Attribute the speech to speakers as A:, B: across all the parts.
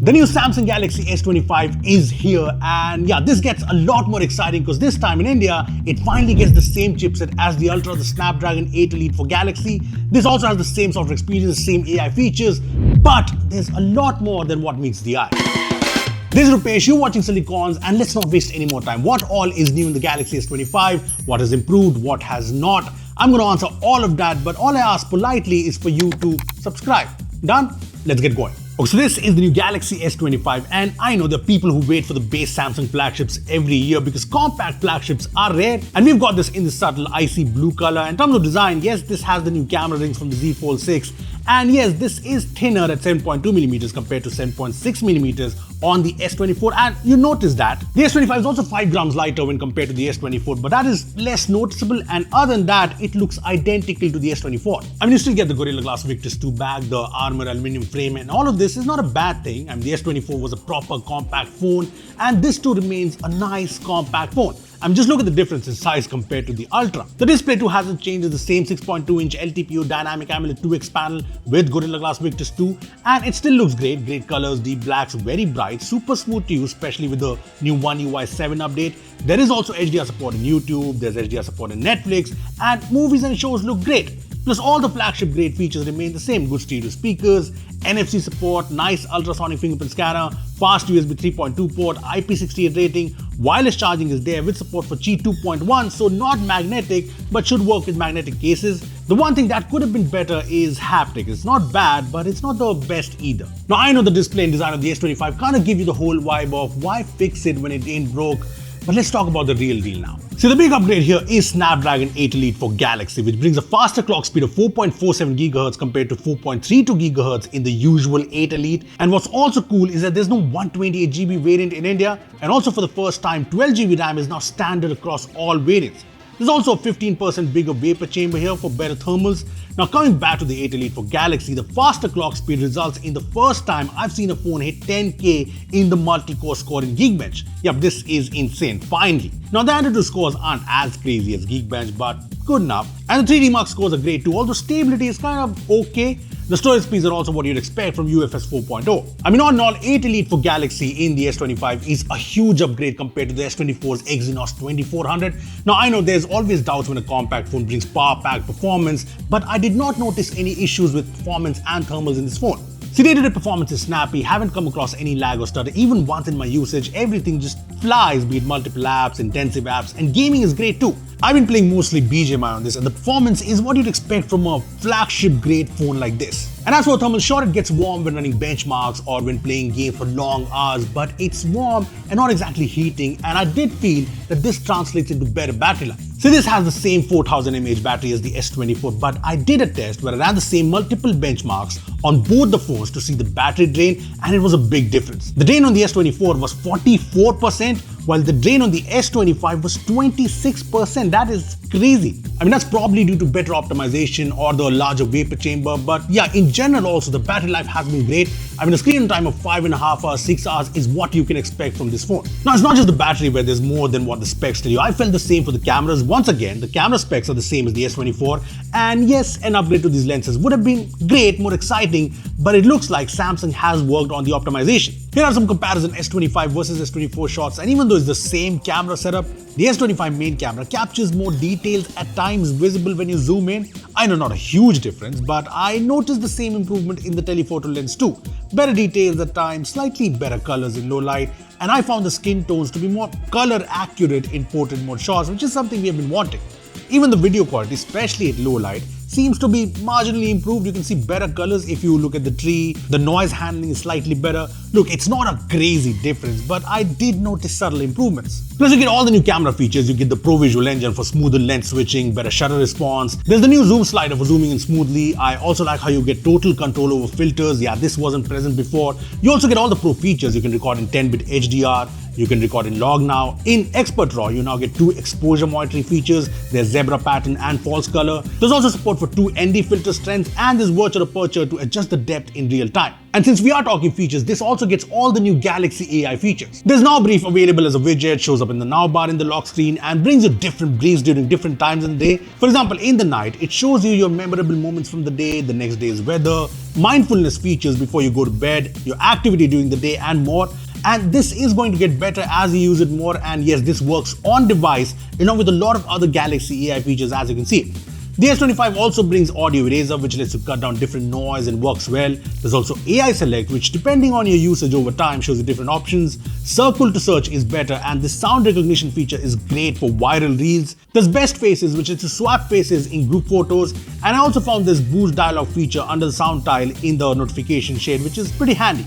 A: The new Samsung Galaxy S25 is here, and yeah, this gets a lot more exciting because this time in India, it finally gets the same chipset as the Ultra, the Snapdragon 8 Elite for Galaxy. This also has the same sort of experience, the same AI features, but there's a lot more than what meets the eye. This is Rupesh, you're watching Sillycorns, and let's not waste any more time. What all is new in the Galaxy S25? What has improved? What has not? I'm going to answer all of that, but all I ask politely is for you to subscribe. Done? Let's get going. Okay, so this is the new Galaxy S25, and I know there are people who wait for the base Samsung flagships every year because compact flagships are rare, and we've got this in the subtle icy blue color. In terms of design, yes, this has the new camera rings from the Z Fold 6, and yes, this is thinner at 7.2mm compared to 7.6mm on the S24, and you notice that. The S25 is also 5 grams lighter when compared to the S24, but that is less noticeable, and other than that, it looks identical to the S24. I mean, you still get the Gorilla Glass Victus 2 back, the armor aluminum frame, and all of this is not a bad thing. I mean, the S24 was a proper compact phone, and this too remains a nice compact phone. I mean, just look at the difference in size compared to the Ultra. The display too hasn't changed. It's the same 6.2-inch LTPO Dynamic AMOLED 2X panel with Gorilla Glass Victus 2, and it still looks great. Great colors, deep blacks, very bright, super smooth to use, especially with the new OneUI 7 update. There is also HDR support in YouTube, there's HDR support in Netflix, and movies and shows look great. Plus, all the flagship grade features remain the same. Good stereo speakers, NFC support, nice ultrasonic fingerprint scanner, fast USB 3.2 port, IP68 rating, wireless charging is there with support for Qi 2.1, so not magnetic, but should work with magnetic cases. The one thing that could have been better is haptic. It's not bad, but it's not the best either. Now, I know the display and design of the S25 kind of give you the whole vibe of why fix it when it ain't broke, but let's talk about the real deal now. So the big upgrade here is Snapdragon 8 Elite for Galaxy, which brings a faster clock speed of 4.47 GHz compared to 4.32 GHz in the usual 8 Elite. And what's also cool is that there's no 128GB variant in India, and also for the first time, 12GB RAM is now standard across all variants. There's also a 15% bigger vapor chamber here for better thermals. Now, coming back to the 8 Elite for Galaxy, the faster clock speed results in the first time I've seen a phone hit 10K in the multi-core score in Geekbench. Yep, this is insane, finally. Now, the Antutu scores aren't as crazy as Geekbench, but good enough. And the 3D Mark scores are great too, although stability is kind of okay. The storage speeds are also what you'd expect from UFS 4.0. I mean, all in all, 8 Elite for Galaxy in the S25 is a huge upgrade compared to the S24's Exynos 2400. Now, I know there's always doubts when a compact phone brings power-packed performance, but I did not notice any issues with performance and thermals in this phone. See, day-to-day performance is snappy, haven't come across any lag or stutter. Even once in my usage, everything just flies, be it multiple apps, intensive apps, and gaming is great too. I've been playing mostly BGMI on this, and the performance is what you'd expect from a flagship-grade phone like this. And as for thermal, sure, it gets warm when running benchmarks or when playing games for long hours, but it's warm and not exactly heating, and I did feel that this translates into better battery life. So this has the same 4000 mAh battery as the S24, but I did a test where I ran the same multiple benchmarks on both the phones to see the battery drain, and it was a big difference. The drain on the S24 was 44%, while the drain on the S25 was 26%. That is crazy. I mean, that's probably due to better optimization or the larger vapor chamber, but yeah, in general also, the battery life has been great. I mean, a screen time of 5.5 hours, 6 hours is what you can expect from this phone. Now, it's not just the battery where there's more than what the specs tell you. I felt the same for the cameras. Once again, the camera specs are the same as the S24, and yes, an upgrade to these lenses would have been great, more exciting, but it looks like Samsung has worked on the optimization. Here are some comparison S25 versus S24 shots, and even though it's the same camera setup, the S25 main camera captures more details at times visible when you zoom in. I know not a huge difference, but I noticed the same improvement in the telephoto lens too. Better details at times, slightly better colors in low light, and I found the skin tones to be more color accurate in portrait mode shots, which is something we have been wanting. Even the video quality, especially at low light, seems to be marginally improved. You can see better colors if you look at the tree. The noise handling is slightly better. Look, it's not a crazy difference, but I did notice subtle improvements. Plus, you get all the new camera features. You get the Pro Visual Engine for smoother lens switching, better shutter response. There's the new zoom slider for zooming in smoothly. I also like how you get total control over filters. Yeah, this wasn't present before. You also get all the pro features. You can record in 10-bit HDR. You can record in log now. In Expert RAW, you now get 2 exposure monitoring features. There's zebra pattern and false color. There's also support for 2 ND filter strengths, and there's virtual aperture to adjust the depth in real time. And since we are talking features, this also gets all the new Galaxy AI features. There's now Brief available as a widget, shows up in the now bar in the lock screen, and brings you different briefs during different times in the day. For example, in the night, it shows you your memorable moments from the day, the next day's weather, mindfulness features before you go to bed, your activity during the day, and more. And this is going to get better as you use it more. And yes, this works on device along with a lot of other Galaxy AI features, as you can see. The S25 also brings audio eraser, which lets you cut down different noise and works well. There's also AI select, which depending on your usage over time shows you different options. Circle to search is better, and the sound recognition feature is great for viral reels. There's best faces, which is to swap faces in group photos. And I also found this boost dialog feature under the sound tile in the notification shade, which is pretty handy.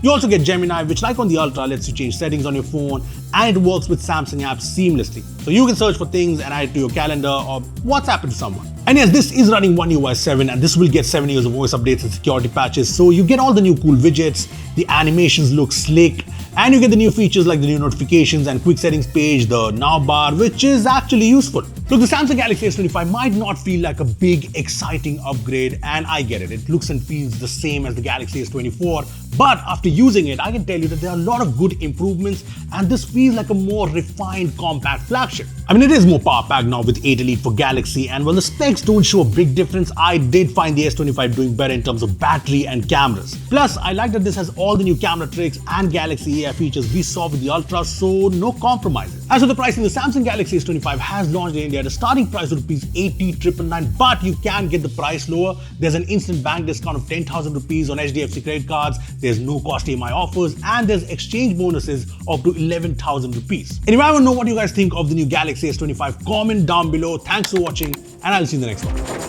A: You also get Gemini, which like on the Ultra lets you change settings on your phone, and it works with Samsung apps seamlessly. So you can search for things and add it to your calendar or WhatsApp it to someone. And yes, this is running OneUI 7, and this will get 7 years of OS updates and security patches. So you get all the new cool widgets, the animations look slick, and you get the new features like the new notifications and quick settings page, the now bar, which is actually useful. Look, the Samsung Galaxy S25 might not feel like a big, exciting upgrade, and I get it. It looks and feels the same as the Galaxy S24, but after using it, I can tell you that there are a lot of good improvements, and this feels like a more refined, compact flagship. I mean, it is more power-packed now with 8 Elite for Galaxy, and while the specs don't show a big difference, I did find the S25 doing better in terms of battery and cameras. Plus, I like that this has all the new camera tricks and Galaxy AI features we saw with the Ultra, so no compromises. As for the pricing, the Samsung Galaxy S25 has launched in India at a starting price of rupees 80,999, but you can get the price lower. There's an instant bank discount of 10,000 rupees on HDFC credit cards, there's no cost EMI offers, and there's exchange bonuses up to 11,000 rupees. Anyway, I want to know what you guys think of the new Galaxy S25. Comment down below. Thanks for watching, and I'll see you in the next one.